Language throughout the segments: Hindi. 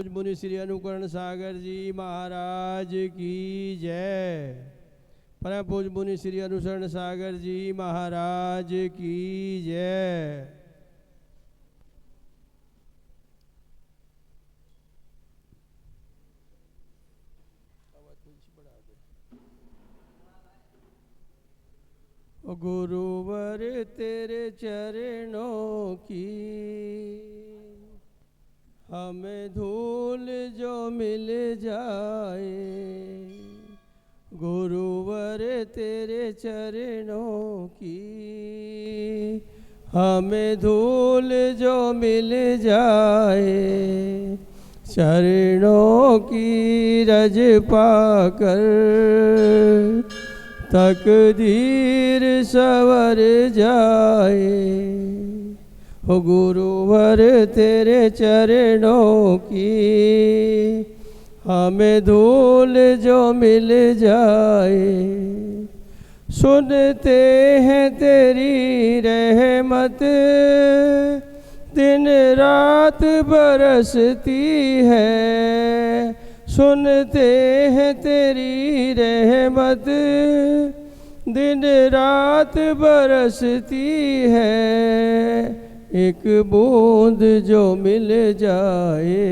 मुनि श्री अनुकरण सागर जी महाराज की जय। परम पूज्य मुनि श्री अनुसरण सागर जी महाराज की जय। गुरुवर तेरे चरणों की हमें धूल जो मिल जाए, गुरुवर तेरे चरणों की हमें धूल जो मिल जाए, चरणों की रज पाकर तकदीर सवर जाए। हो गुरुवर तेरे चरणों की हमें धूल जो मिल जाए, सुनते हैं तेरी रहमत दिन रात बरसती है, सुनते हैं तेरी रहमत दिन रात बरसती है, एक बूंद जो मिल जाए,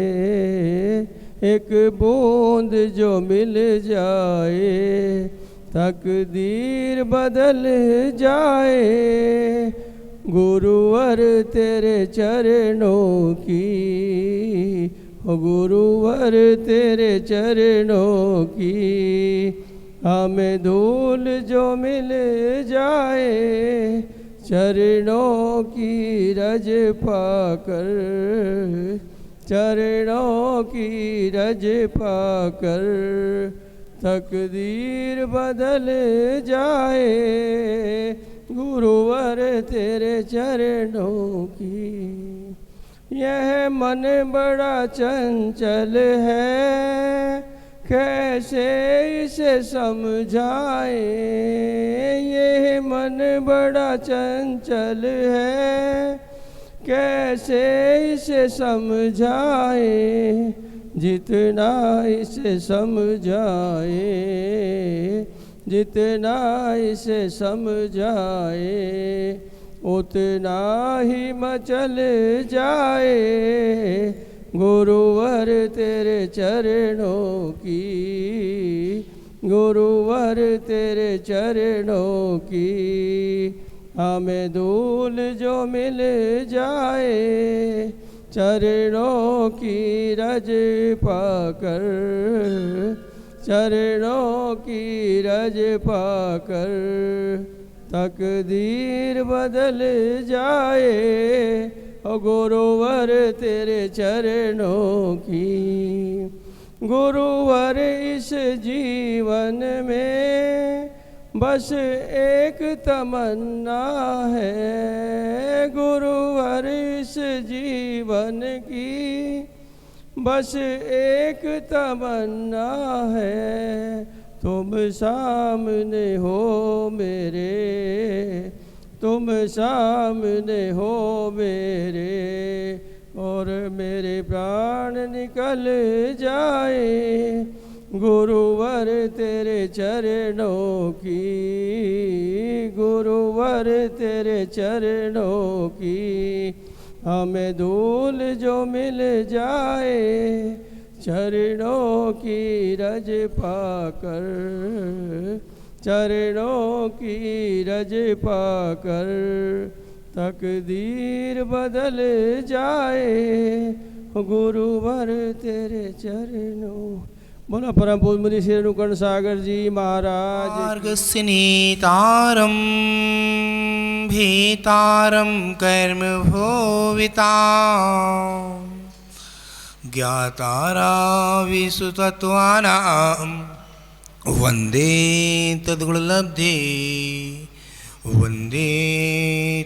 एक बूंद जो मिल जाए, तकदीर बदल जाए, गुरुवर तेरे चरणों की, गुरुवर तेरे चरणों की हमें धूल जो मिल जाए, चरणों की रज पाकर, चरणों की रज पाकर तकदीर बदल जाए, गुरुवर तेरे चरणों की। यह मन बड़ा चंचल है, कैसे इसे समझाए, यह मन बड़ा चंचल है, कैसे इसे समझाए, जितना इसे समझाए, जितना इसे समझाए, उतना ही मचल जाए, गुरुवर तेरे चरणों की, गुरुवर तेरे चरणों की हमें धूल जो मिल जाए, चरणों की रज पाकर, चरणों की रज पाकर तकदीर बदल जाए, गुरुवर तेरे चरणों की। गुरुवर इस जीवन में बस एक तमन्ना है, गुरुवर इस जीवन की बस एक तमन्ना है, तुम सामने हो मेरे, तुम सामने हो मेरे, और मेरे प्राण निकल जाए, गुरुवर तेरे चरणों की, गुरुवर तेरे चरणों की हमें धूल जो मिल जाए, चरणों की रज पाकर, चरणों की रज पाकर तकदीर बदल जाए, गुरुवर तेरे चरणों। बोला परम पूज्य मुनि श्री अनुकरण सागर जी महाराज। मार्गस्नितारं भीतारं कर्म भोविता ज्ञातारा विसुतत्वानां वंदे तद्गुणलब्धे, वंदे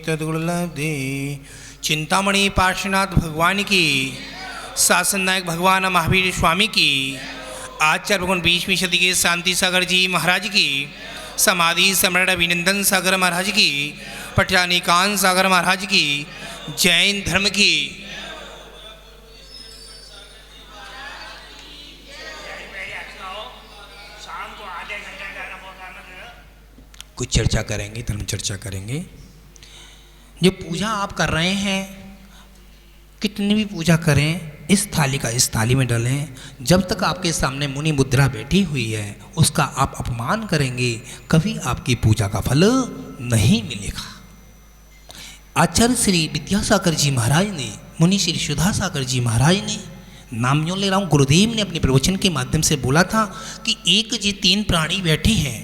तद्गुणलब्धे। चिंतामणि पार्श्वनाथ भगवान की, शासन नायक भगवान महावीर स्वामी की, आचार्य भगवान 20वीं सदी के शांति सागर जी महाराज की, समाधि सम्राट अभिनंदन सागर महाराज की, पटियाला कान सागर महाराज की, जैन धर्म की, कुछ चर्चा करेंगे, धर्म चर्चा करेंगे। जो पूजा आप कर रहे हैं, कितनी भी पूजा करें, इस थाली का इस थाली में डालें। जब तक आपके सामने मुनि मुद्रा बैठी हुई है उसका आप अपमान करेंगे, कभी आपकी पूजा का फल नहीं मिलेगा। आचार्य श्री विद्यासागर जी महाराज ने, मुनि श्री सुधासागर जी महाराज ने, नाम यूँ ले रहा हूँ, गुरुदेव ने अपने प्रवचन के माध्यम से बोला था कि एक जी 3 प्राणी बैठे हैं,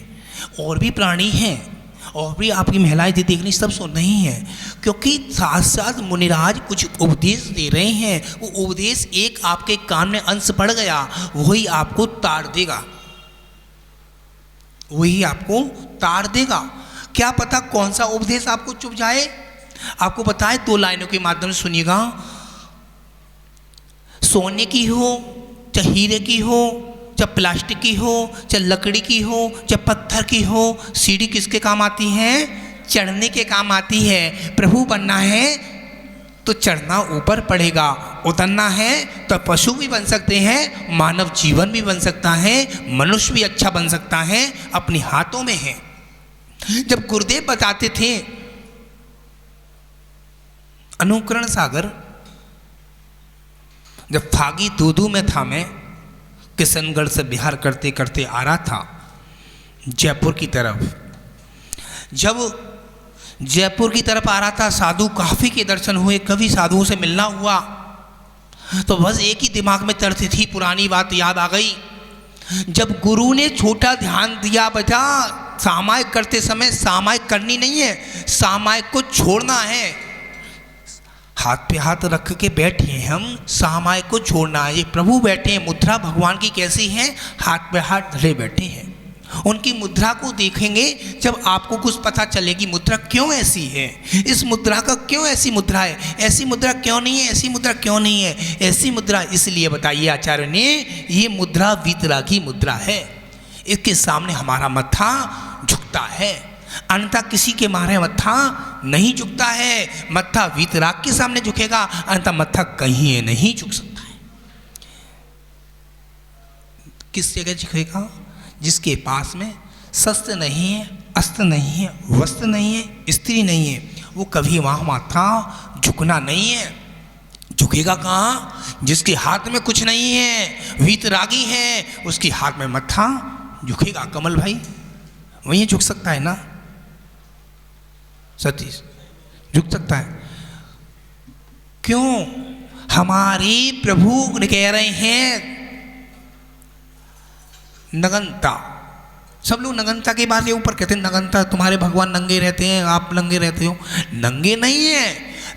और भी प्राणी हैं, और भी आपकी महिलाएं देखनी, सब सुन रही हैं, क्योंकि साथ साथ मुनिराज कुछ उपदेश दे रहे हैं। वो उपदेश एक आपके कान में अंश पड़ गया, वही आपको तार देगा, वही आपको तार देगा। क्या पता कौन सा उपदेश आपको चुप जाए। आपको पता है, 2 लाइनों के माध्यम से सुनिएगा। सोने की हो, चाहे हीरे की हो, चाहे प्लास्टिक की हो, चाहे लकड़ी की हो, चाहे पत्थर की हो, सीढ़ी किसके काम आती है? चढ़ने के काम आती है। प्रभु बनना है तो चढ़ना ऊपर पड़ेगा, उतरना है तो पशु भी बन सकते हैं, मानव जीवन भी बन सकता है, मनुष्य भी अच्छा बन सकता है, अपने हाथों में है। जब गुरुदेव बताते थे अनुकरण सागर, जब फागी दूदू में था, मैं किशनगढ़ से बिहार करते करते आ रहा था जयपुर की तरफ। जब जयपुर की तरफ आ रहा था, साधु काफ़ी के दर्शन हुए, कभी साधुओं से मिलना हुआ, तो बस एक ही दिमाग में चलती थी, पुरानी बात याद आ गई। जब गुरु ने छोटा ध्यान दिया, बचा सामायिक करते समय सामायिक करनी नहीं है, सामायिक को छोड़ना है। हाथ पे हाथ रख के बैठे हैं हम, सामायिक को छोड़ना है। ये प्रभु बैठे हैं, मुद्रा भगवान की कैसी है? हाथ पे हाथ धरे बैठे हैं। उनकी मुद्रा को देखेंगे जब आपको कुछ पता चलेगी मुद्रा क्यों ऐसी है, इस मुद्रा का क्यों ऐसी मुद्रा है, ऐसी मुद्रा क्यों नहीं है, ऐसी मुद्रा क्यों नहीं है। ऐसी मुद्रा इसलिए बताइए आचार्य ने, ये मुद्रा वीतरागी मुद्रा है, इसके सामने हमारा मत्था झुकता है, अन्यथा किसी के मारे मत्था नहीं झुकता है। मत्था वीतराग के सामने झुकेगा, अन्यथा मत्था कहीं नहीं झुक सकता है। किस जगह झुकेगा? जिसके पास में शस्त्र नहीं है, अस्त्र नहीं है, वस्त्र नहीं है, स्त्री नहीं है, वो कभी वहाँ माथा झुकना नहीं है। झुकेगा कहाँ? जिसके हाथ में कुछ नहीं है, वीतरागी है, उसके हाथ में मत्था झुकेगा। कमल भाई वहीं झुक सकता है ना? सतीश झुक सकता है। क्यों? हमारे प्रभु कह रहे हैं नग्नता। सब लोग नग्नता की बात ये ऊपर कहते हैं, नग्नता तुम्हारे भगवान नंगे रहते हैं, आप नंगे रहते हो। नंगे नहीं है,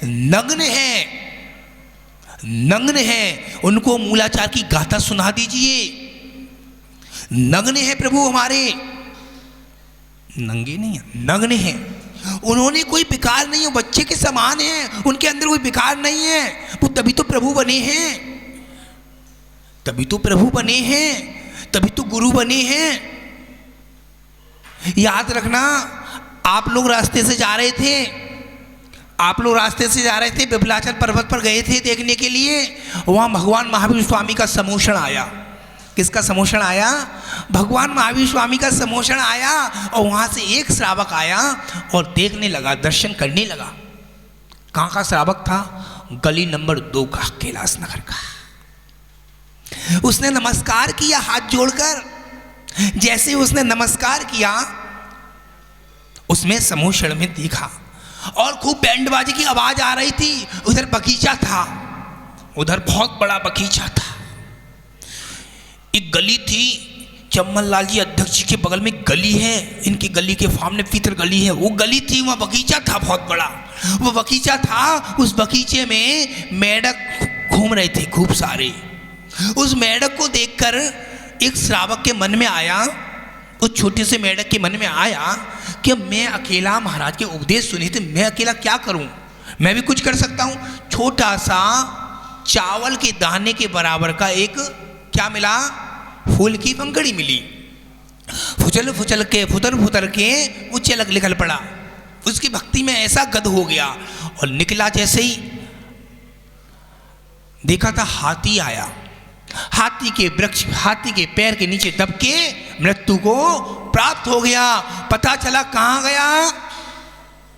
नग्न है, नग्न है। उनको मूलाचार की गाथा सुना दीजिए। नग्न है प्रभु हमारे, नंगे नहीं है, नग्न है। उन्होंने कोई विकार नहीं है, बच्चे के समान है, उनके अंदर कोई विकार नहीं है। वो तभी तो प्रभु बने हैं, तभी तो प्रभु बने हैं, तभी तो गुरु बने हैं। याद रखना, आप लोग रास्ते से जा रहे थे, आप लोग रास्ते से जा रहे थे, विमलाचल पर्वत पर गए थे देखने के लिए। वहाँ भगवान महावीर स्वामी का समोषण आया। किसका समोषण आया? भगवान महावीर स्वामी का समोषण आया। और वहाँ से एक श्रावक आया और देखने लगा, दर्शन करने लगा। कहाँ का श्रावक था? गली नंबर 2 का, कैलाश नगर का। उसने नमस्कार किया हाथ जोड़कर। जैसे उसने नमस्कार किया, उसमें समोषण में देखा और खूब बैंडबाजी की आवाज आ रही थी। उधर बगीचा था, उधर बहुत बड़ा बगीचा था। एक गली थी, चम्मन लाल जी अध्यक्ष जी के बगल में गली है, इनकी गली के सामने भीतर गली है, वो गली थी, वहाँ बगीचा था बहुत बड़ा। वो बगीचा था, उस बगीचे में मेढक घूम रहे थे खूब सारे। उस मेढक को देखकर एक श्रावक के मन में आया, उस छोटे से मेढक के मन में आया कि मैं अकेला महाराज के उपदेश सुने थे, मैं अकेला क्या करूं, मैं भी कुछ कर सकता हूं। छोटा सा चावल के दाने के बराबर का एक क्या मिला? फूल की पंखड़ी मिली। फुचल फुचल के फुतर फुतर के वो चलक निकल पड़ा। उसकी भक्ति में ऐसा गद हो गया और निकला। जैसे ही देखा था हाथी आया, हाथी के वृक्ष, हाथी के पैर के नीचे दब के मृत्यु को प्राप्त हो गया। पता चला कहाँ गया,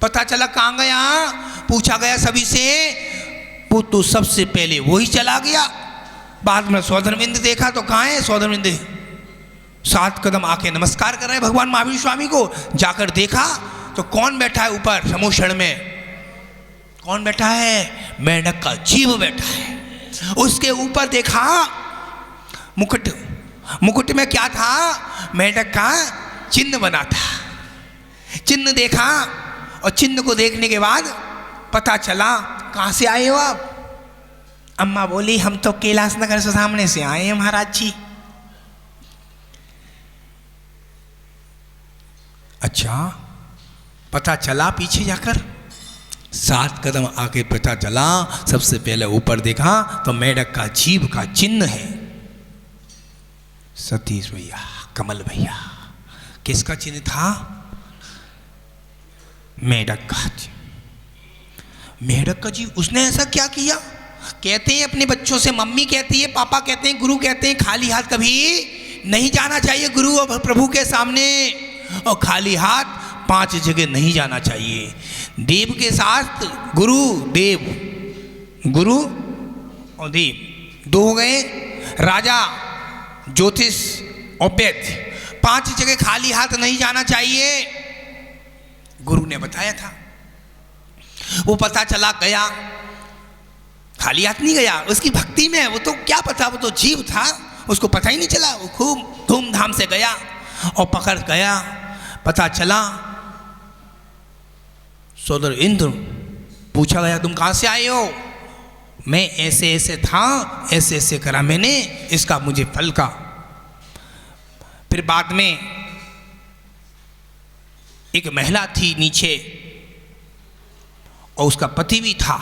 पता चला कहाँ गया, पूछा गया सभी से, वो तो सबसे पहले वही चला गया। बाद में सौधरविंद देखा तो कहाँ है सौधरविंद, 7 कदम आके नमस्कार कर रहे हैं भगवान महावीर स्वामी को। जाकर देखा तो कौन बैठा है ऊपर समूषण में, कौन बैठा है, मेंढक का जीव बैठा है। उसके ऊपर देखा मुकुट, मुकुट में क्या था, मेंढक का चिन्ह बना था। चिन्ह देखा और चिन्ह को देखने के बाद पता चला कहाँ से आए हो आप। अम्मा बोली हम तो कैलाश नगर से सामने से आए हैं महाराज जी। अच्छा, पता चला पीछे जाकर, 7 कदम आगे पता चला, सबसे पहले ऊपर देखा तो मेंढक का जीव का चिन्ह है। सतीश भैया, कमल भैया, किसका चिन्ह था, मेंढक का। मेंढक का जीव, उसने ऐसा क्या किया। कहते हैं अपने बच्चों से, मम्मी कहती है, पापा कहते हैं, गुरु कहते हैं, खाली हाथ कभी नहीं जाना चाहिए गुरु और प्रभु के सामने, और खाली हाथ 5 जगह नहीं जाना चाहिए। देव के साथ गुरु, देव, गुरु और देव 2 हो गए, राजा, ज्योतिष और वैद्य। 5 जगह खाली हाथ नहीं जाना चाहिए, गुरु ने बताया था। वो पता चला गया, खाली हाथ नहीं गया, उसकी भक्ति में, वो तो क्या पता, वो तो जीव था, उसको पता ही नहीं चला। वो खूब धूमधाम से गया और पकड़ गया। पता चला सोदर इंद्र, पूछा गया तुम कहाँ से आए हो, मैं ऐसे ऐसे था, ऐसे ऐसे करा मैंने, इसका मुझे फल का। फिर बाद में एक महिला थी नीचे और उसका पति भी था,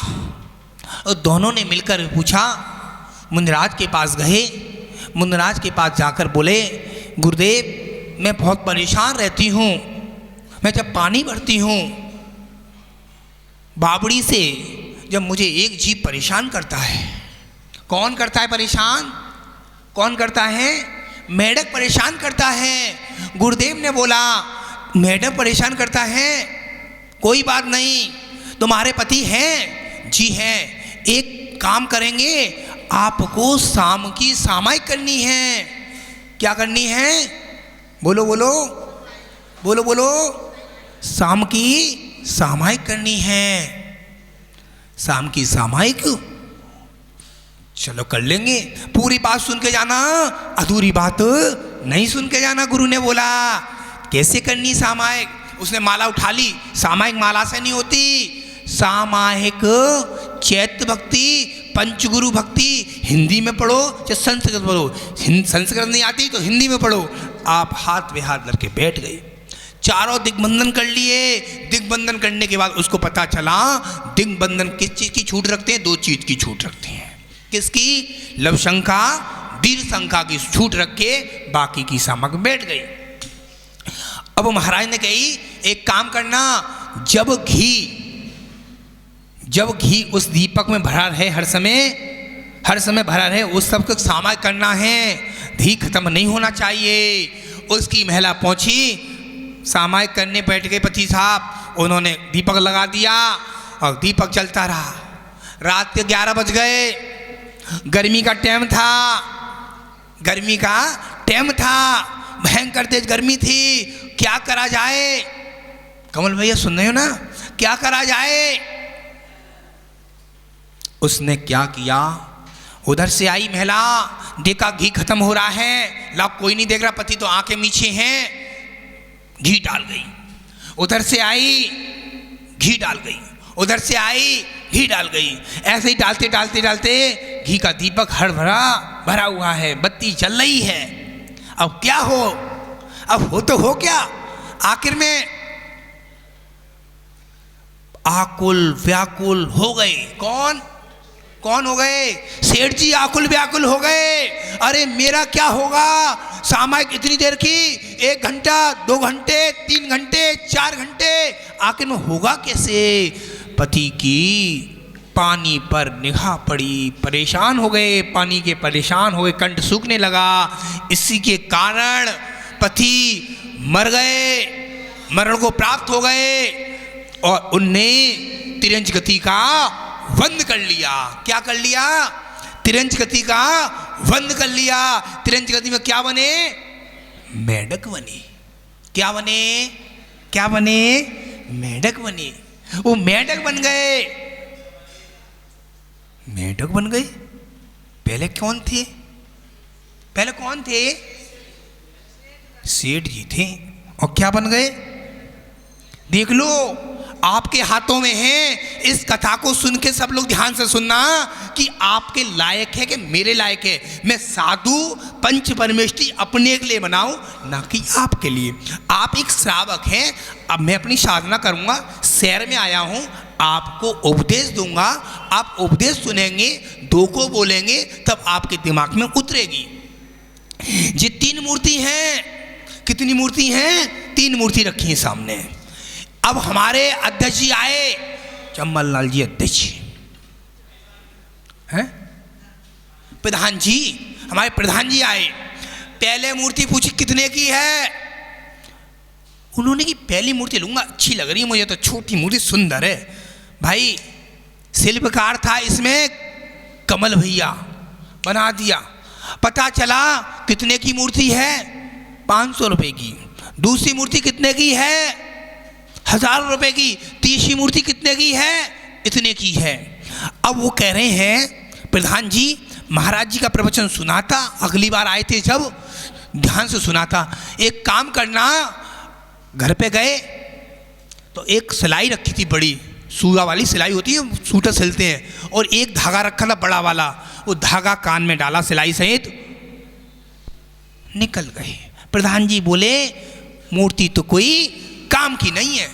और दोनों ने मिलकर पूछा, मुनिराज के पास गए। मुनिराज के पास जाकर बोले, गुरुदेव मैं बहुत परेशान रहती हूँ, मैं जब पानी भरती हूँ बावड़ी से, जब मुझे एक जीव परेशान करता है। कौन करता है परेशान, कौन करता है, मेंढक परेशान करता है। गुरुदेव ने बोला मेंढक परेशान करता है, कोई बात नहीं, तुम्हारे पति हैं, जी हैं, एक काम करेंगे, आपको शाम की सामायिक करनी है। क्या करनी है, बोलो बोलो बोलो बोलो, शाम की सामायिक करनी है। शाम की सामायिक, चलो कर लेंगे, पूरी बात सुन के जाना, अधूरी बात नहीं सुन के जाना। गुरु ने बोला कैसे करनी सामायिक, उसने माला उठा ली। सामायिक माला से नहीं होती, सामायिक चैत्य भक्ति, पंचगुरु भक्ति, हिंदी में पढ़ो या संस्कृत पढ़ो, संस्कृत नहीं आती तो हिंदी में पढ़ो। आप हाथ में हाथ लड़के बैठ गए, चारों दिग्बंधन कर लिए। दिग्बंधन करने के बाद उसको पता चला दिग्बंधन किस चीज़ की छूट रखते हैं, 2 चीज़ की छूट रखते हैं। किसकी, लवशंका, दीर्घ शंका की छूट रख के बाकी की सामक बैठ गई। अब महाराज ने कही एक काम करना, जब घी उस दीपक में भरा रहे, हर समय भरा रहे, उस सबको सामायिक करना है, घी खत्म नहीं होना चाहिए। उसकी महिला पहुंची, सामायिक करने बैठ गए पति साहब, उन्होंने दीपक लगा दिया और दीपक चलता रहा। रात के 11 बज गए, गर्मी का टाइम था, भयंकर तेज गर्मी थी। क्या करा जाए, कमल भैया सुन रहे हो ना, क्या करा जाए। उसने क्या किया, उधर से आई महिला, देखा घी खत्म हो रहा है, ला कोई नहीं देख रहा, पति तो आंखें मीचे हैं, घी डाल गई। उधर से आई, घी डाल गई, उधर से आई, घी डाल गई। ऐसे ही डालते डालते डालते घी का दीपक हर भरा हुआ है, बत्ती जल रही है। अब क्या हो, अब हो तो हो क्या, आखिर में आकुल व्याकुल हो गए। कौन हो गए, सेठ जी आकुल व्याकुल हो गए। अरे मेरा क्या होगा, सामायिक इतनी देर की, 1 घंटा, 2 घंटे, 3 घंटे, 4 घंटे, आखिर में होगा कैसे। पति की पानी पर निगाह पड़ी, परेशान हो गए, पानी के परेशान हो गए, कंठ सूखने लगा। इसी के कारण पति मर गए, मरण को प्राप्त हो गए और उनने तिरंज गति का वंद कर लिया। क्या कर लिया? तिरंज गति का वंद कर लिया। तिरंज गति में क्या बने? मेढक बने। क्या बने? क्या बने? मेढक बने। वो मेढक बन गए। मेढक बन गए। पहले कौन थे? पहले कौन थे? सेठ जी थे। और क्या बन गए? देख लो, आपके हाथों में है। इस कथा को सुन के सब लोग ध्यान से सुनना कि आपके लायक है कि मेरे लायक है। मैं साधु पंच परमेष्टि अपने के लिए बनाऊं, ना कि आपके लिए। आप एक श्रावक हैं। अब मैं अपनी साधना करूंगा, शहर में आया हूं, आपको उपदेश दूंगा। आप उपदेश सुनेंगे, दो को बोलेंगे, तब आपके दिमाग में उतरेगी। ये 3 मूर्ति हैं। कितनी मूर्ति हैं? 3 मूर्ति रखी है सामने। अब हमारे अध्यक्ष जी आए, चम्बल लाल जी अध्यक्ष हैं, प्रधान जी, हमारे प्रधान जी आए। पहले मूर्ति पूछी कितने की है? उन्होंने की पहली मूर्ति लूंगा, अच्छी लग रही है मुझे तो, छोटी मूर्ति सुंदर है। भाई शिल्पकार था इसमें कमल भैया, बना दिया। पता चला कितने की मूर्ति है? 500 रुपए की। दूसरी मूर्ति कितने की है? 1000 रुपए की। तीसरी मूर्ति कितने की है? इतने की है। अब वो कह रहे हैं प्रधान जी, महाराज जी का प्रवचन सुना था, अगली बार आए थे जब, ध्यान से सुना था। एक काम करना, घर पे गए तो एक सिलाई रखी थी, बड़ी सूगा वाली सिलाई होती है, सूटर सिलते हैं, और एक धागा रखा था बड़ा वाला। वो धागा कान में डाला सिलाई सहित, निकल गए। प्रधान जी बोले मूर्ति तो कोई काम की नहीं है,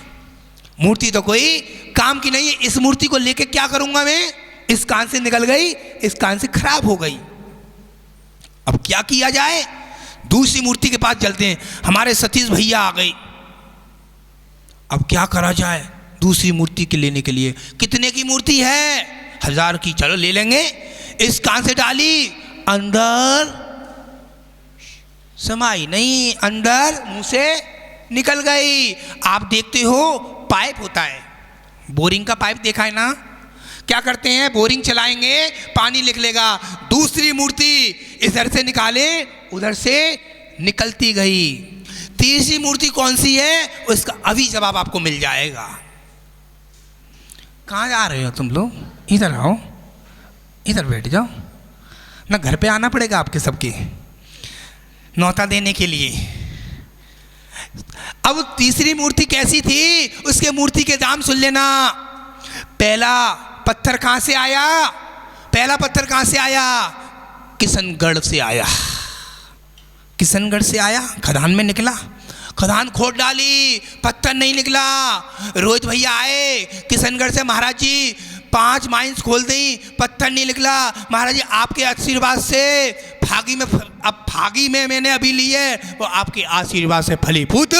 मूर्ति तो कोई काम की नहीं है। इस मूर्ति को लेके क्या करूंगा मैं? इस कान से निकल गई, इस कान से खराब हो गई। अब क्या किया जाए? दूसरी मूर्ति के पास चलते हैं। हमारे सतीश भैया आ गई। अब क्या करा जाए दूसरी मूर्ति के लेने के लिए? कितने की मूर्ति है? 1000 की। चलो ले लेंगे। इस कान से डाली, अंदर समाई नहीं, अंदर मुंह से निकल गई। आप देखते हो पाइप होता है, बोरिंग का पाइप देखा है ना? क्या करते हैं? बोरिंग चलाएंगे, पानी निकलेगा। दूसरी मूर्ति इधर से निकाले, उधर से निकलती गई। तीसरी मूर्ति कौन सी है? उसका अभी जवाब आपको मिल जाएगा। कहाँ जा रहे हो तुम लोग? इधर आओ, इधर बैठ जाओ ना, घर पे आना पड़ेगा आपके सबके नौता देने के लिए। अब तीसरी मूर्ति कैसी थी? उसके मूर्ति के दाम सुन लेना। पहला पत्थर कहां से आया? पहला पत्थर कहां से आया? किशनगढ़ से आया। किशनगढ़ से आया, खदान में निकला, खदान खोद डाली, पत्थर नहीं निकला। रोहित भैया आए किशनगढ़ से, महाराज जी 5 माइंस खोल दी, पत्थर नहीं निकला। महाराज जी आपके आशीर्वाद से फागी में, अब फागी में मैंने अभी ली है, वो आपके आशीर्वाद से फलीभूत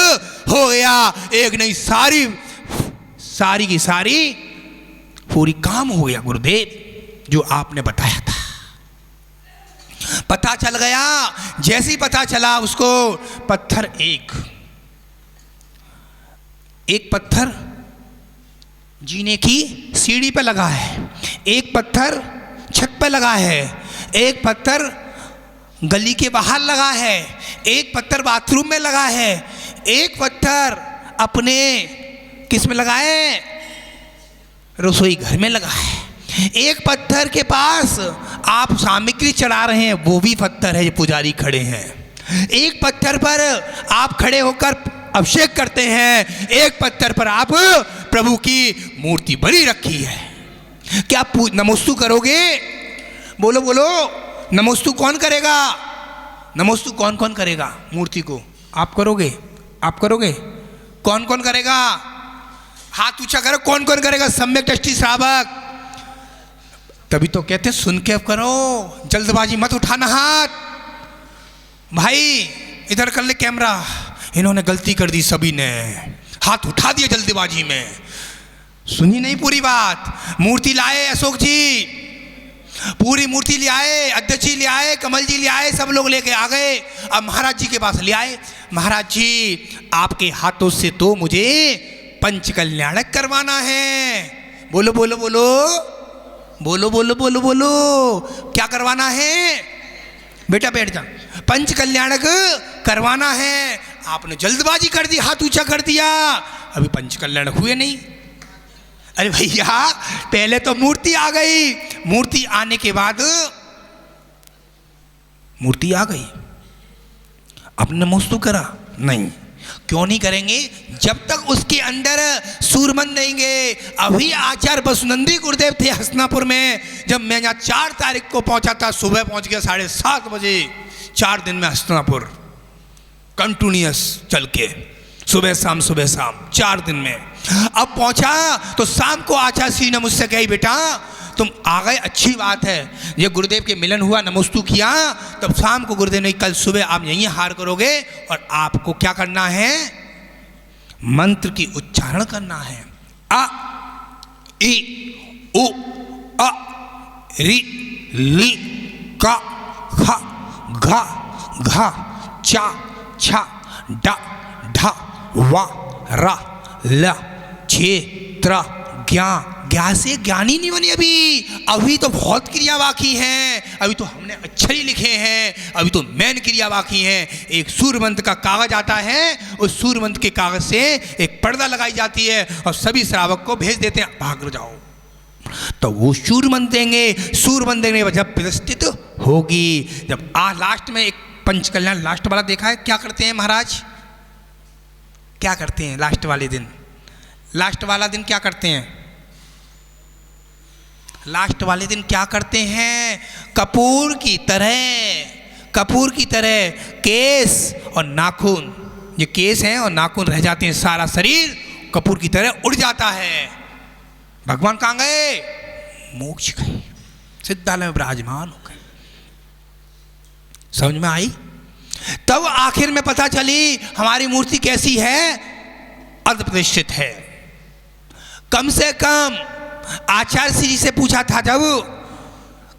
हो गया। एक नहीं, सारी की सारी पूरी काम हो गया गुरुदेव, जो आपने बताया था। पता चल गया। जैसे ही पता चला उसको, पत्थर एक पत्थर जीने की सीढ़ी पे लगा है, एक पत्थर छत पे लगा है, एक पत्थर गली के बाहर लगा है, एक पत्थर बाथरूम में लगा है, एक पत्थर अपने किस में लगा है? रसोई घर में लगा है। एक पत्थर के पास आप सामग्री चढ़ा रहे हैं, वो भी पत्थर है, पुजारी खड़े हैं। एक पत्थर पर आप खड़े होकर अभिषेक करते हैं, एक पत्थर पर आप प्रभु की मूर्ति बनी रखी है। क्या नमोस्तु करोगे? बोलो बोलो, नमोस्तु कौन करेगा? नमोस्तु कौन कौन करेगा? मूर्ति को आप करोगे? आप करोगे? कौन कौन करेगा? हाथ ऊंचा करो, कौन कौन करेगा? सम्यक दृष्टि श्रावक। तभी तो कहते सुन के करो, जल्दबाजी मत उठाना हाथ। भाई इधर कर ले कैमरा। इन्होंने गलती कर दी, सभी ने हाथ उठा दिया जल्दबाजी में, सुनी नहीं पूरी बात। मूर्ति लाए अशोक जी, पूरी मूर्ति ले आए, अध्यक्ष जी ले आए, कमल जी ले आए, सब लोग लेके आ गए। अब महाराज जी के पास ले आए, महाराज जी आपके हाथों से तो मुझे पंच कल्याणक करवाना है। बोलो बोलो बोलो बोलो बोलो बोलो बोलो, क्या करवाना है? बेटा बैठ जा। पंच कल्याणक करवाना है। आपने जल्दबाजी कर दी, हाथ ऊंचा कर दिया, अभी पंच कल्याणक हुए नहीं। अरे भैया पहले तो मूर्ति आ गई, मूर्ति आने के बाद मूर्ति आ गई, आपने नमोस्तु करा नहीं। क्यों नहीं करेंगे? जब तक उसके अंदर सूरमन देंगे। अभी आचार्य वसुनंदी गुरुदेव थे हसनापुर में, जब मैं यहाँ 4 तारीख को पहुंचा था, सुबह पहुंच गया 7:30 बजे। 4 दिन में हसनापुर कंटिन्यूअस चल के, सुबह शाम 4 दिन में। अब पहुंचा तो शाम को आचार्य श्री ने मुझसे कही, बेटा तुम आ गए, अच्छी बात है। ये गुरुदेव के मिलन हुआ, नमोस्तु किया, तब शाम को गुरुदेव ने कल सुबह आप यहीं हार करोगे और आपको क्या करना है? मंत्र की उच्चारण करना है। अ इ उ अ रि लि क ख घ घ च छ ड ढ व र ल छे त्र ज्ञा। ज्ञा से ज्ञानी नहीं बनी अभी तो बहुत क्रिया बाकी हैं, अभी तो हमने अक्षर ही लिखे हैं, अभी तो मैन क्रिया बाकी है। एक सूर्य मंत्र का कागज आता है, उस सूर्य मंत्र के कागज से एक पर्दा लगाई जाती है और सभी श्रावक को भेज देते हैं, भाग जाओ। तो वो सूर्य मंत्र देंगे, सूर्य मंत्र देने के बाद जब प्रतिष्ठित होगी, जब लास्ट में एक पंच कल्याण लास्ट वाला देखा है, क्या करते हैं महाराज? क्या करते हैं लास्ट वाले दिन? लास्ट वाला दिन क्या करते हैं? लास्ट वाले दिन क्या करते हैं? कपूर की तरह केस और नाखून, ये केस हैं और नाखून रह जाते हैं, सारा शरीर कपूर की तरह उड़ जाता है। भगवान कहाँ गए? मोक्ष गए, सिद्धालय में विराजमान हो गए। समझ में आई? तब आखिर में पता चली हमारी मूर्ति कैसी है? अर्ध प्रतिष्ठित है। कम से कम आचार्य श्री से पूछा था, जब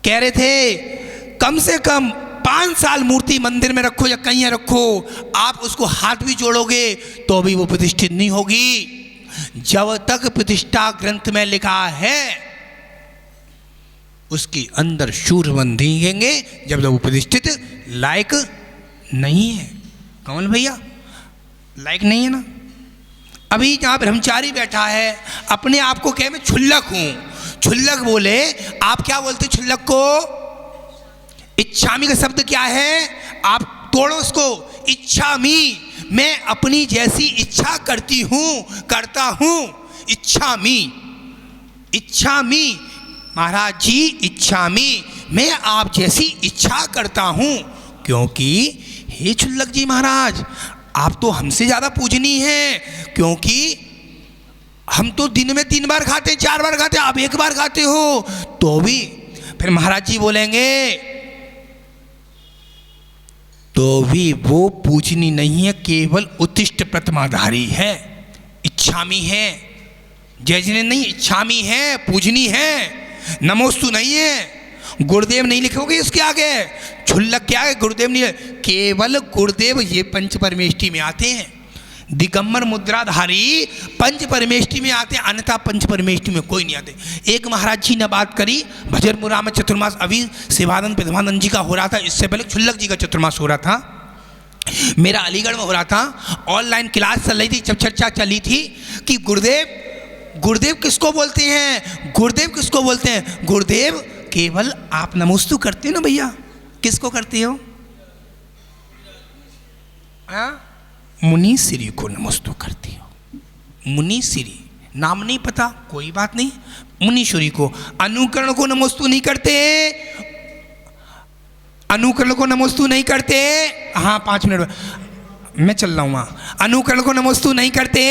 कह रहे थे कम से कम 5 साल मूर्ति मंदिर में रखो या कहीं रखो, आप उसको हाथ भी जोड़ोगे तो भी वो प्रतिष्ठित नहीं होगी। जब तक प्रतिष्ठा ग्रंथ में लिखा है उसके अंदर सूर्यमन देंगे, जब तक वो प्रतिष्ठित लायक नहीं है। कमल भैया लायक नहीं है ना। अभी जहाँ ब्रह्मचारी बैठा है, अपने आप को कहे मैं क्षुल्लक हूँ। क्षुल्लक बोले, आप क्या बोलते छुल्लक को? इच्छामी का शब्द क्या है? आप तोड़ो उसको। इच्छामी, मैं अपनी जैसी इच्छा करती हूँ, करता हूँ। इच्छामी, इच्छामी महाराज जी, इच्छामी, मैं आप जैसी इच्छा करता हूँ। क्योंकि हे क्षुल्लक जी महाराज, आप तो हमसे ज़्यादा पूजनीय हैं, क्योंकि हम तो दिन में 3 बार खाते, 4 बार खाते, आप 1 बार खाते हो तो भी। फिर महाराज जी बोलेंगे तो भी वो पूजनी नहीं है, केवल उत्तिष्ठ प्रतिमाधारी है, इच्छामी है। जय जिने नहीं, इच्छामी है, पूजनी है, नमोस्तु नहीं है। गुरुदेव नहीं लिखोगे इसके आगे, क्षुल्लक क्या है? गुरुदेव नहीं है, केवल गुरुदेव ये पंच परमेष्टि में आते हैं। दिगंबर मुद्राधारी पंच परमेष्टि में आते हैं, अन्यथा पंच परमेष्टि में कोई नहीं आते। एक महाराज जी ने बात करी, भजन मुरा में चतुर्मास अभी शिवानंद प्रधानंद जी का हो रहा था, इससे पहले क्षुल्लक जी का चतुर्मास हो रहा था, मेरा अलीगढ़ में हो रहा था। ऑनलाइन क्लास चल रही थी, जब चर्चा चली थी कि गुरुदेव किसको बोलते हैं, गुरुदेव किसको बोलते हैं? गुरुदेव केवल आप नमोस्तु करते हो ना भैया, किसको करते हो? मुनि श्री को नमोस्तु करते हो। मुनि श्री नाम नहीं पता, कोई बात नहीं, मुनि श्री को। अनुकरण को नमोस्तु नहीं करते, अनुकरण को नमोस्तु नहीं करते। हाँ 5 मिनट मैं चल रहा हूँ वहाँ। अनुकरण को नमोस्तु नहीं करते,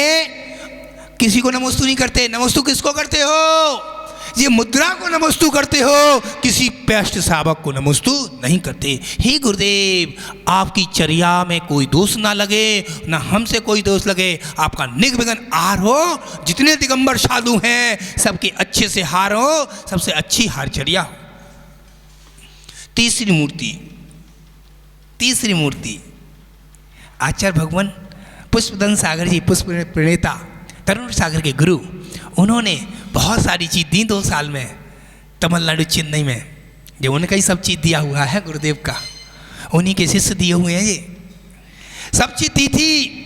किसी को नमोस्तु नहीं करते। नमोस्तु किसको करते हो? ये मुद्रा को नमोस्तु करते हो, किसी पेस्ट सावक को नमोस्तु नहीं करते। हे गुरुदेव, आपकी चर्या में कोई दोष ना लगे, ना हमसे कोई दोष लगे, आपका निगविघ्न आहार हो। जितने दिगंबर साधु हैं सबके अच्छे से हार हो, सबसे अच्छी हार चर्या हो। तीसरी मूर्ति आचार्य भगवान पुष्पदन सागर जी, पुष्प प्रणेता, तरुण सागर के गुरु, उन्होंने बहुत सारी चीज़ दी 2 साल में तमिलनाडु चेन्नई में। जो उनका ही सब चीज़ दिया हुआ है गुरुदेव का, उन्हीं के शिष्य दिए हुए हैं, ये सब चीज़ दी थी।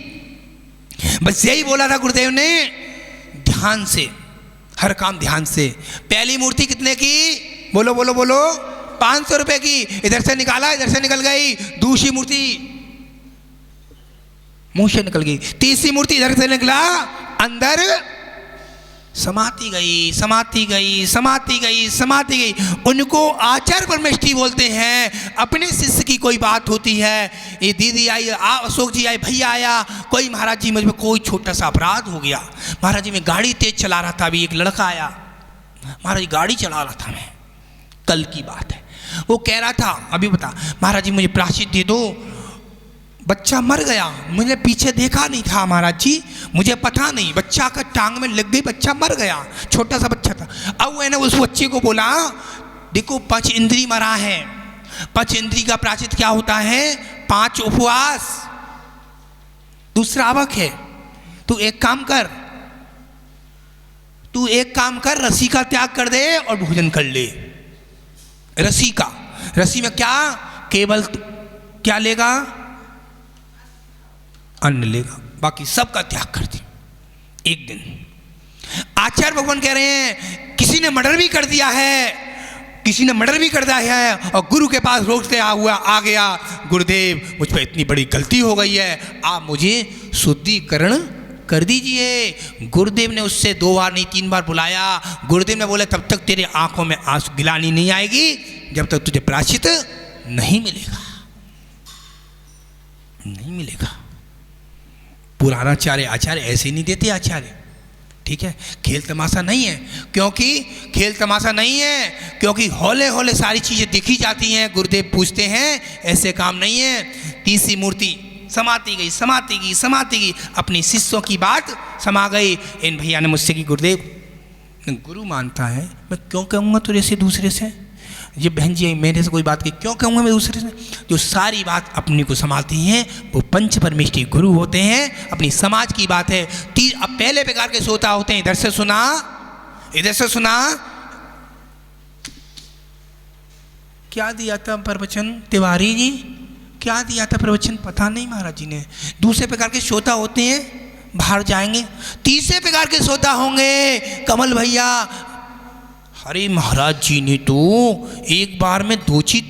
बस यही बोला था गुरुदेव ने, ध्यान से, हर काम ध्यान से। पहली मूर्ति कितने की? बोलो बोलो बोलो, 500 रुपए की। इधर से निकाला, इधर से निकल गई। दूसरी मूर्ति मुंह से निकल गई। तीसरी मूर्ति इधर से निकला, अंदर समाती गई। उनको आचार्य परमेष्ठी बोलते हैं। अपने शिष्य की कोई बात होती है, ये दीदी आई, अशोक जी आए, भैया आया, कोई महाराज जी मुझ में कोई छोटा सा अपराध हो गया, महाराज जी मैं गाड़ी तेज चला रहा था, अभी एक लड़का आया, महाराज जी गाड़ी चला रहा था मैं, कल की बात है, वो कह रहा था अभी बता महाराज जी मुझे प्रायश्चित दे दो, बच्चा मर गया, मुझे पीछे देखा नहीं था महाराज जी, मुझे पता नहीं, बच्चा का टांग में लग गई, बच्चा मर गया, छोटा सा बच्चा था। अब मैंने उस बच्चे को बोला देखो 5 इंद्री मरा है, 5 इंद्री का प्रायश्चित क्या होता है? 5 उपवास, दूसरा आवक है। तू एक काम कर, रस्सी का त्याग कर दे और भोजन कर ले। रस्सी में क्या, केवल क्या लेगा? अन्न लेगा, बाकी सबका त्याग कर दे एक दिन। आचार्य भगवान कह रहे हैं किसी ने मर्डर भी कर दिया है और गुरु के पास रोकते आ गया, गुरुदेव मुझ पर इतनी बड़ी गलती हो गई है, आप मुझे शुद्धिकरण कर दीजिए। गुरुदेव ने उससे 2 बार नहीं 3 बार बुलाया। गुरुदेव ने बोला तब तक तेरे आंखों में आंसू गिलानी नहीं आएगी जब तक तुझे प्रायश्चित नहीं मिलेगा। पुराना आचार्य ऐसे नहीं देते आचार्य, ठीक है? खेल तमाशा नहीं है, क्योंकि हौले हौले सारी चीज़ें देखी जाती हैं। गुरुदेव पूछते हैं, ऐसे काम नहीं है। तीसरी मूर्ति समाती गई, अपनी शिष्यों की बात समा गई। इन भैया ने मुझसे कि गुरुदेव गुरु मानता है, मैं क्यों कहूँगा तुझे से दूसरे से? ये बहन जी मेरे से कोई बात की क्यों कहूँगा मैं दूसरे से? जो सारी बात अपनी को संभालती हैं वो पंच परमेष्ठी गुरु होते हैं। अपनी समाज की बात है। अब पहले प्रकार के श्रोता होते हैं, इधर से सुना। क्या दिया था प्रवचन तिवारी जी? क्या दिया था प्रवचन? पता नहीं महाराज जी ने। दूसरे प्रकार के श्रोता होते हैं, बाहर जाएंगे। तीसरे प्रकार के श्रोता होंगे कमल भैया, अरे महाराज जी ने तो एक बार में 2 चीज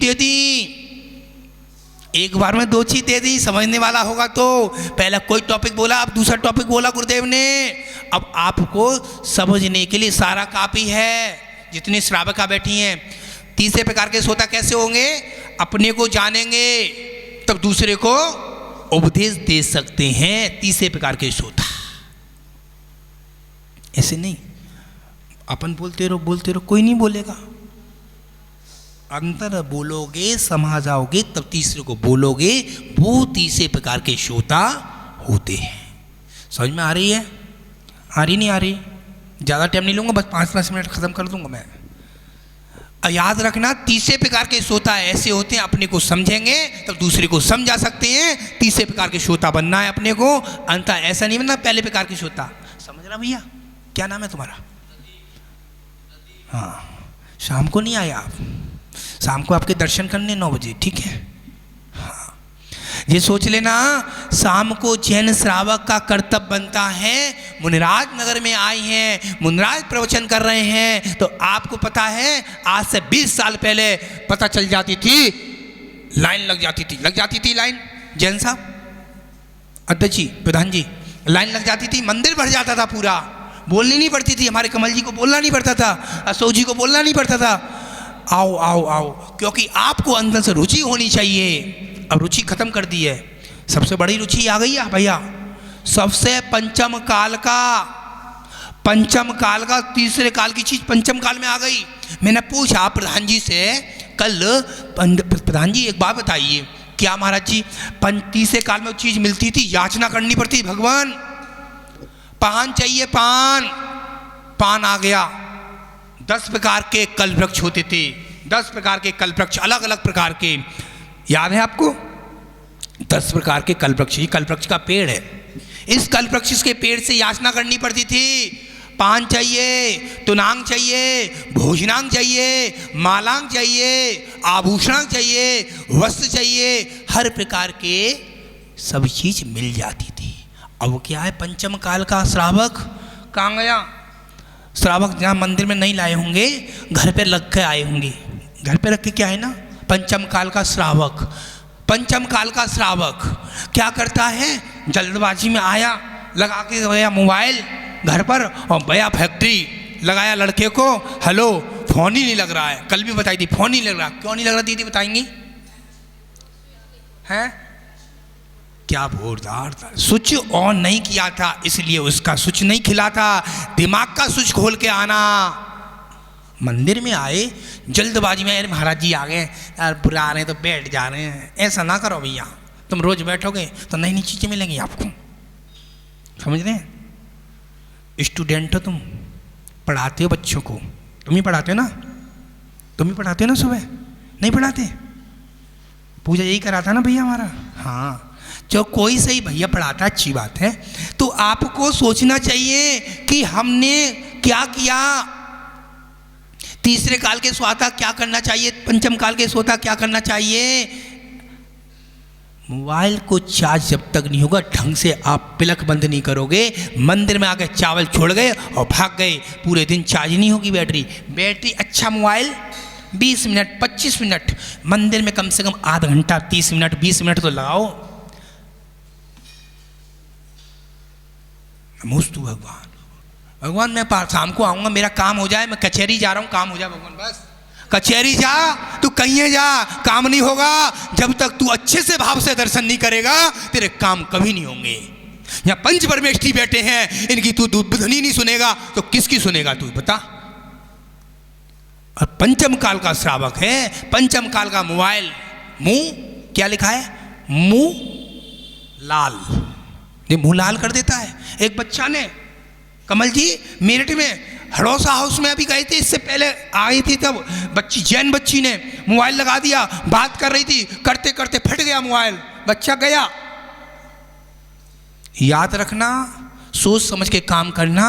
दे दी, समझने वाला होगा तो। पहला कोई टॉपिक बोला, अब दूसरा टॉपिक बोला गुरुदेव ने। अब आपको समझने के लिए सारा काफी है, जितनी श्रावका बैठी हैं। तीसरे प्रकार के श्रोता कैसे होंगे? अपने को जानेंगे तब दूसरे को उपदेश दे सकते हैं। तीसरे प्रकार के श्रोता ऐसे नहीं, अपन बोलते रहो कोई नहीं बोलेगा। अंतर बोलोगे, समझ जाओगे, तब तीसरे को बोलोगे। वो तीसरे प्रकार के श्रोता होते हैं। समझ में आ रही है? नहीं आ रही? ज़्यादा टाइम नहीं लूँगा, बस 5 मिनट ख़त्म कर दूंगा मैं। याद रखना, तीसरे प्रकार के श्रोता ऐसे होते हैं, अपने को समझेंगे तब दूसरे को समझा सकते हैं। तीसरे प्रकार के श्रोता बनना है अपने को, अंतर ऐसा नहीं बनना पहले प्रकार के श्रोता। समझ रहा भैया? क्या नाम है तुम्हारा? हाँ, शाम को नहीं आए आप? शाम को आपके दर्शन करने 9 बजे, ठीक है? हाँ, ये सोच लेना, शाम को जैन श्रावक का कर्तव्य बनता है। मुनिराज नगर में आई हैं, मुनिराज प्रवचन कर रहे हैं, तो आपको पता है आज से 20 साल पहले पता चल जाती थी, लाइन लग जाती थी लाइन। जैन साहब, अध्यक्ष जी, प्रधान जी, लाइन लग जाती थी, मंदिर भर जाता था पूरा। बोलनी नहीं पड़ती थी, हमारे कमल जी को बोलना नहीं पड़ता था, अशोक जी को बोलना नहीं पड़ता था, आओ, क्योंकि आपको अंदर से रुचि होनी चाहिए। अब रुचि खत्म कर दी है। सबसे बड़ी रुचि आ गई है भैया, सबसे पंचम काल का तीसरे काल की चीज पंचम काल में आ गई। मैंने पूछा प्रधान जी से कल, प्रधान जी एक बात बताइए, क्या महाराज जी तीसरे काल में चीज मिलती थी, याचना करनी पड़ती थी? भगवान पान चाहिए, पान आ गया। 10 प्रकार के कल वृक्ष होते थे, 10 प्रकार के कल्पवृक्ष, अलग अलग प्रकार के, याद है आपको? 10 प्रकार के कल्पवृक्ष। ये कल्पवृक्ष का पेड़ है। इस कल्पवृक्ष के पेड़ से याचना करनी पड़ती थी। पान चाहिए, तुनांग चाहिए, भोजनांग चाहिए, मालांग चाहिए, आभूषणांग चाहिए, वस्त्र चाहिए, हर प्रकार के सब चीज मिल जाती थी। अब क्या है, पंचम काल का श्रावक कहाँ गया? श्रावक जहाँ मंदिर में नहीं लाए होंगे, घर पे रख के आए होंगे। घर पे रख के क्या है ना, पंचम काल का श्रावक। पंचम काल का श्रावक क्या करता है? जल्दबाजी में आया, लगा के गया मोबाइल घर पर और गया फैक्ट्री, लगाया लड़के को, हेलो, फोन ही नहीं लग रहा है। कल भी बताई थी, फोन ही लग रहा। क्यों नहीं लग रहा दीदी बताएंगी? हैं? क्या जोरदार था, स्विच ऑन नहीं किया था, इसलिए उसका स्विच नहीं खिला था। दिमाग का स्विच खोल के आना। मंदिर में आए जल्दबाजी में, अरे महाराज जी आ गए यार, बुला आ रहे हैं तो बैठ जा रहे हैं। ऐसा ना करो भैया, तुम रोज बैठोगे तो नई नई चीजें मिलेंगी आपको, समझ रहे हैं? स्टूडेंट हो तुम, पढ़ाते हो बच्चों को, तुम ही पढ़ाते हो ना? तुम ही पढ़ाते हो ना? सुबह नहीं पढ़ाते? पूजा यही करा था ना भैया हमारा? हाँ, जो कोई सही भैया पढ़ाता, अच्छी बात है। तो आपको सोचना चाहिए कि हमने क्या किया। तीसरे काल के स्वाता क्या करना चाहिए, पंचम काल के सोता क्या करना चाहिए? मोबाइल को चार्ज जब तक नहीं होगा ढंग से, आप पिलक बंद नहीं करोगे, मंदिर में आके चावल छोड़ गए और भाग गए, पूरे दिन चार्ज नहीं होगी बैटरी। बैटरी अच्छा मोबाइल 20 मिनट 25 मिनट, मंदिर में कम से कम आधा घंटा 30 मिनट 20 मिनट तो लगाओ। नमोस्तु भगवान। भगवान मैं शाम को आऊँगा, मेरा काम हो जाए, मैं कचहरी जा रहा हूँ, काम हो जाए भगवान। बस कचहरी जा, तू कहीं जा, काम नहीं होगा जब तक तू अच्छे से भाव से दर्शन नहीं करेगा, तेरे काम कभी नहीं होंगे। यहाँ पंच परमेष्ठी बैठे हैं, इनकी तू ध्वनि नहीं सुनेगा तो किसकी सुनेगा तू बता? और पंचम काल का श्रावक है, पंचम काल का मोबाइल। मुंह क्या लिखा है? मुंह लाल, ये मुंह लाल कर देता है। एक बच्चा ने, कमल जी मेरठ में हड़ौसा हाउस में अभी गए थे, इससे पहले आई थी, तब बच्ची, जैन बच्ची ने मोबाइल लगा दिया, बात कर रही थी, करते करते फट गया मोबाइल, बच्चा गया। याद रखना, सोच समझ के काम करना।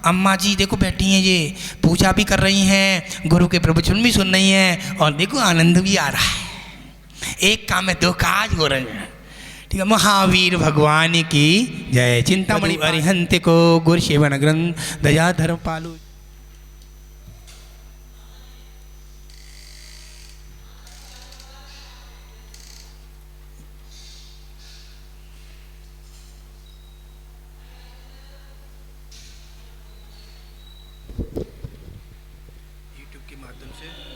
अम्मा जी देखो बैठी हैं, ये पूजा भी कर रही हैं, गुरु के प्रवचन भी सुन रही हैं, और देखो आनंद भी आ रहा है। एक काम में 2 काज हो रहे हैं। ठीक है, महावीर भगवान की जय। चिंतामणि अरिहंत को गुरु सेवन ग्रंथ दया धर्म पालू। यूट्यूब के माध्यम से